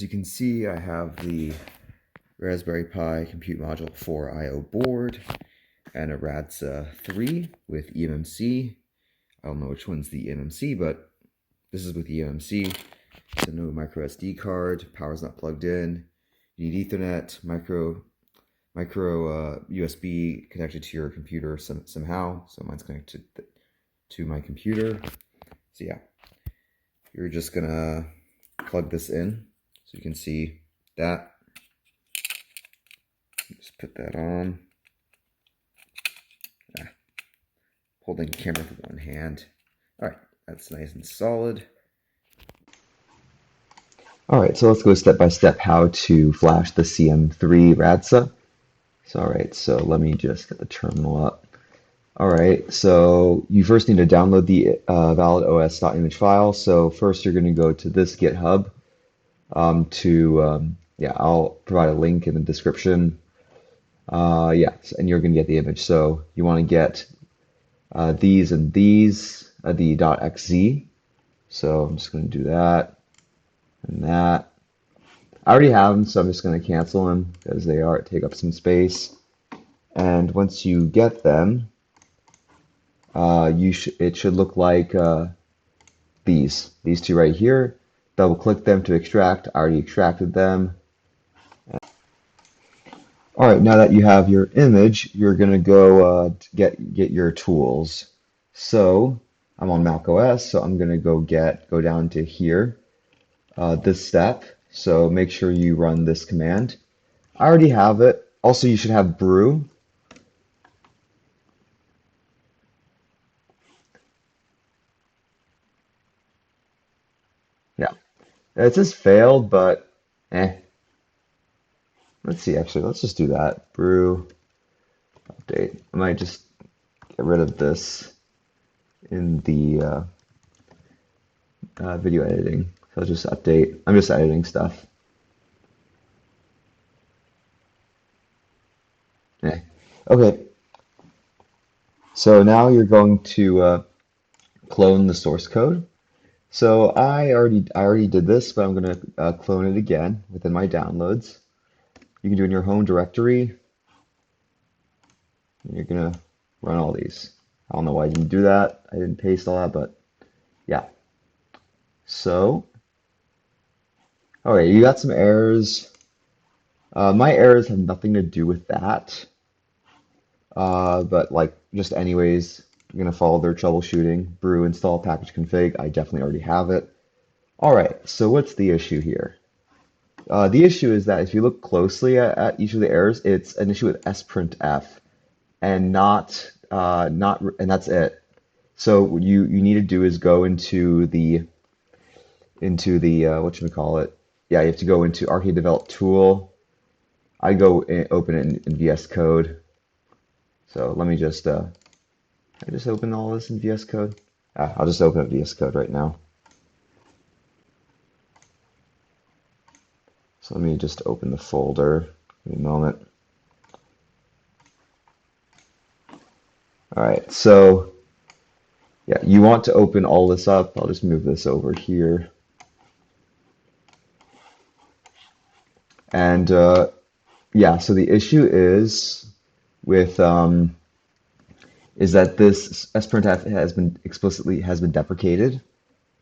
As you can see, I have the Raspberry Pi Compute Module 4 IO board and a Radxa 3 with eMMc. I don't know which one's the eMMc, but this is with eMMc. So no micro SD card, power's not plugged in. You need Ethernet, micro USB connected to your computer somehow. So mine's connected to my computer. So yeah, you're just gonna plug this in so you can see that. Just put that on. Holding the camera with one hand. Alright, that's nice and solid. Alright, so let's go step by step how to flash the CM3 Radxa. Alright, so let me just get the terminal up. Alright, so you first need to download the validOS.image file. So first you're going to go to this GitHub I'll provide a link in the description. And you're going to get the image. So you want to get these and these, the .xz. So I'm just going to do that and that. I already have them, so I'm just going to cancel them because they take up some space. And once you get them, it should look like these two right here. Double click them to extract. I already extracted them. All right, now that you have your image, you're gonna go get your tools. So I'm on macOS, so I'm gonna go down to here, this step. So make sure you run this command. I already have it. Also, you should have brew. Yeah, it says failed, but let's see. Actually, let's just do that. Brew update. I might just get rid of this in the video editing. So I'll just update. I'm just editing stuff. Okay. So now you're going to clone the source code. So I already did this, but I'm going to clone it again within my downloads. You can do it in your home directory. And you're going to run all these. I don't know why I didn't do that. I didn't paste all that, but yeah. So, okay, you got some errors. My errors have nothing to do with that. But like just anyways, you're gonna follow their troubleshooting. Brew install package config. I definitely already have it. All right, so what's the issue here? The issue is that if you look closely at each of the errors, it's an issue with sprintf, and and that's it. So what you need to do is go into the whatchamacallit. Yeah, you have to go into RK Develop Tool. I go open it in VS Code. So let me just I just open all this in VS Code. I'll just open up VS Code right now. So let me just open the folder. Give me a moment. All right, so yeah, you want to open all this up. I'll just move this over here. And yeah, so the issue is with is that this sprintf has been explicitly deprecated,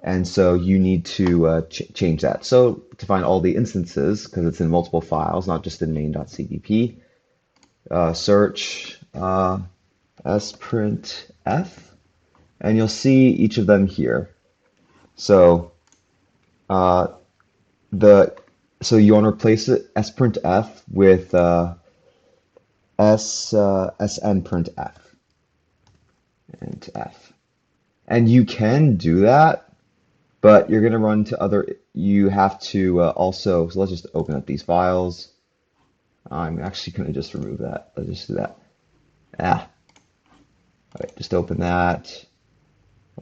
and so you need to change that. So to find all the instances, because it's in multiple files, not just in main.cpp, search sprintf, and you'll see each of them here. So so you want to replace it sprintf with snprintf and f. And you can do that, but you're going to run into you have to also, so let's just open up these files. I'm actually going to just remove that. Let's just do that. All right, just open that,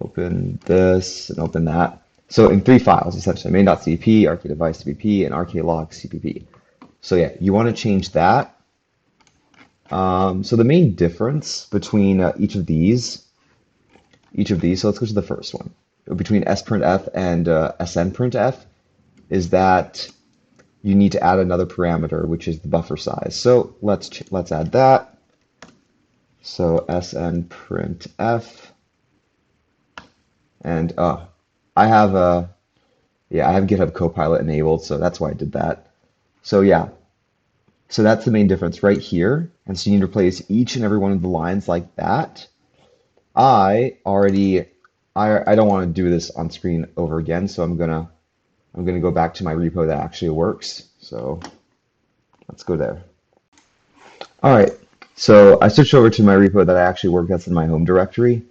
open this, and open that. So in 3 files, essentially, main.cpp, rkdevice.cpp, and rklog.cpp. So yeah, you want to change that. So the main difference between each of these, so let's go to the first one, between sprintf and snprintf, is that you need to add another parameter, which is the buffer size. So let's add that. So snprintf, and I have I have GitHub Copilot enabled, so that's why I did that. So yeah, so that's the main difference right here. And so you need to replace each and every one of the lines like that. I don't want to do this on screen over again, so I'm gonna go back to my repo that actually works. So let's go there. All right, so I switched over to my repo that I actually work that's in my home directory.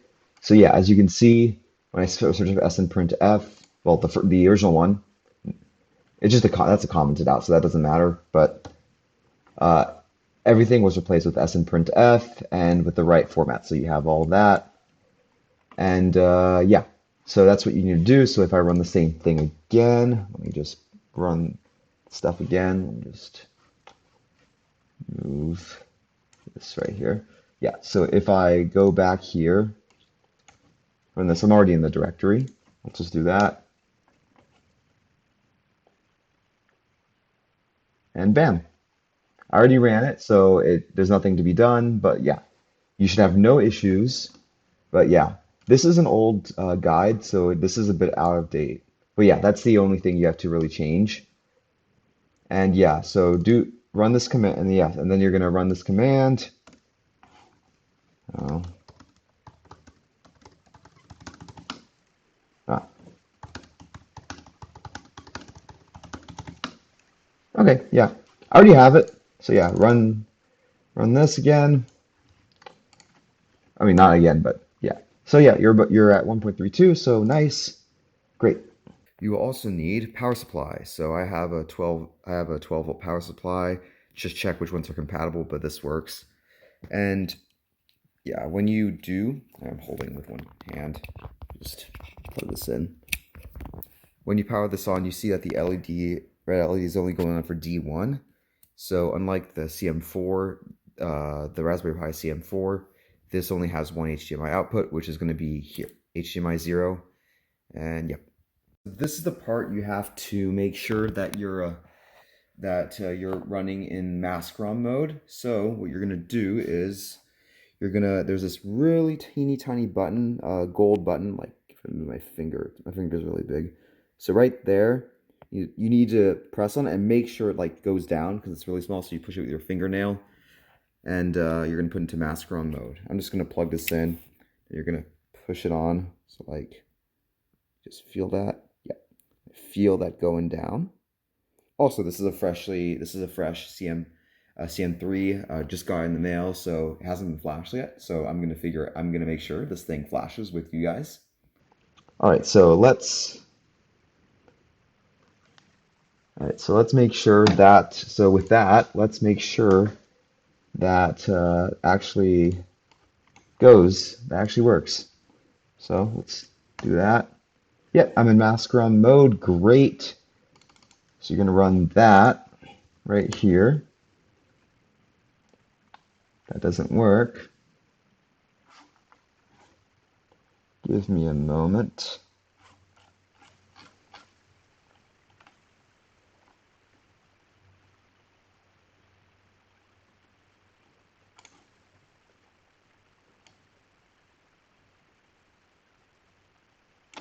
So yeah, as you can see, when I search for snprintf, well, the original one, it's just that's a commented out, so that doesn't matter. But everything was replaced with snprintf and with the right format. So you have all that, and yeah, so that's what you need to do. So if I run the same thing again, let me just run stuff again. Let me just move this right here. Yeah, so if I go back here, run this, I'm already in the directory. Let's just do that. And bam, I already ran it, so there's nothing to be done, but yeah, you should have no issues. But yeah, this is an old guide, so this is a bit out of date. But yeah, that's the only thing you have to really change. And yeah, so run this command, and yeah, and then you're gonna run this command. Oh. Ah. Okay, yeah, I already have it. So yeah, run this again. I mean, not again, but yeah. So yeah, you're at 1.32, so nice, great. You will also need power supply. So I have a 12-volt power supply. Just check which ones are compatible, but this works. And yeah, when you do, I'm holding with one hand. Just plug this in. When you power this on, you see that the red LED is only going on for D1. So unlike the CM4, the Raspberry Pi CM4, this only has one HDMI output, which is going to be here, HDMI 0. And yep. This is the part you have to make sure that you're running in maskrom mode. So what you're gonna do is there's this really teeny tiny button, gold button. Like if I move my finger's really big. So right there, you need to press on it and make sure it like goes down because it's really small. So you push it with your fingernail, and you're gonna put into maskrom mode. I'm just gonna plug this in. You're gonna push it on. So like, just feel that. Feel that going down. Also, this is a fresh CM3 just got in the mail, so it hasn't been flashed yet. So I'm gonna make sure this thing flashes with you guys. All right, so let's make sure that let's make sure that actually works. So let's do that. Yep, I'm in maskrom mode. Great. So you're going to run that right here. That doesn't work. Give me a moment.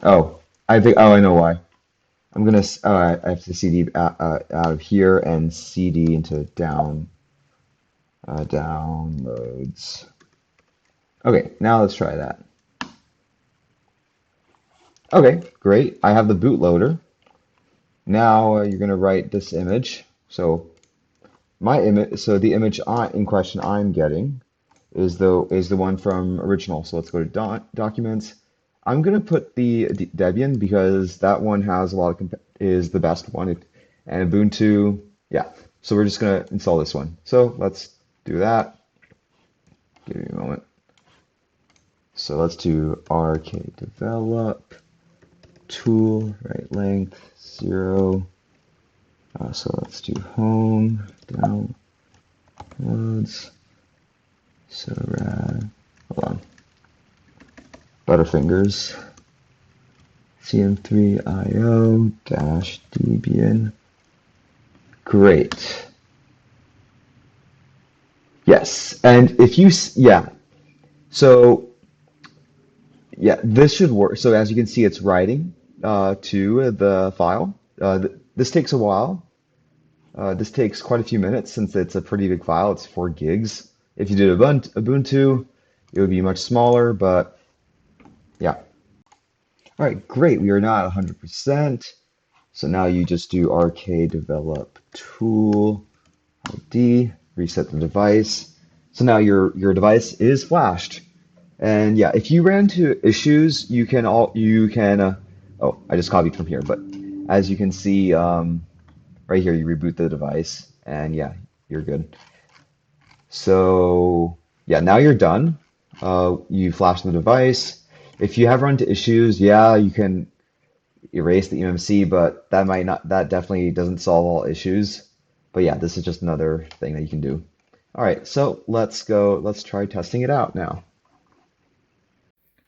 Oh, I know why. I'm gonna, I have to CD out of here and CD into downloads. Okay, now let's try that. Okay, great. I have the bootloader. Now you're gonna write this image. So the image in question I'm getting is the one from original. So let's go to documents. I'm gonna put the Debian because that one has a lot of is the best one. And Ubuntu, yeah. So we're just gonna install this one. So let's do that. Give me a moment. So let's do rkdevelop tool right length 0. So let's do home downloads. So hold on. Butterfingers. cm3 IO -Debian. Great. Yes, and if you, yeah, so yeah, this should work. So as you can see, it's writing to the file. This takes a while. This takes quite a few minutes since it's a pretty big file. It's 4 gigs. If you did Ubuntu, it would be much smaller, but yeah. All right, great. We are now at 100%. So now you just do rk develop tool ID, reset the device. So now your device is flashed. And yeah, if you ran into issues, oh, I just copied from here, but as you can see right here, you reboot the device and yeah, you're good. So yeah, now you're done. You flash the device. If you have run into issues, yeah, you can erase the eMMc, but that definitely doesn't solve all issues. But yeah, this is just another thing that you can do. All right, so let's try testing it out now.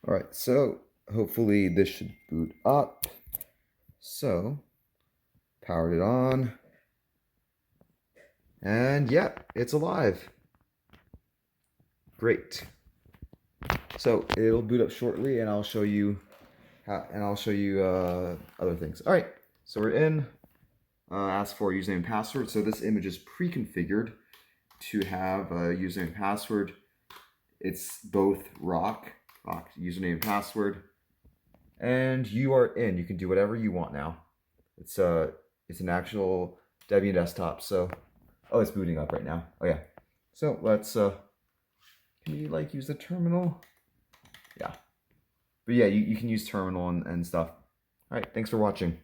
All right, so hopefully this should boot up. So, powered it on. And yeah, it's alive. Great. So it'll boot up shortly, and I'll show you other things. All right, so we're in. Ask for username and password. So this image is pre-configured to have a username and password. It's both rock username and password, and you are in. You can do whatever you want now. It's an actual Debian desktop. So, oh, it's booting up right now. Oh yeah. So let's can you like use the terminal? Yeah. But yeah, you can use terminal and stuff. All right, thanks for watching.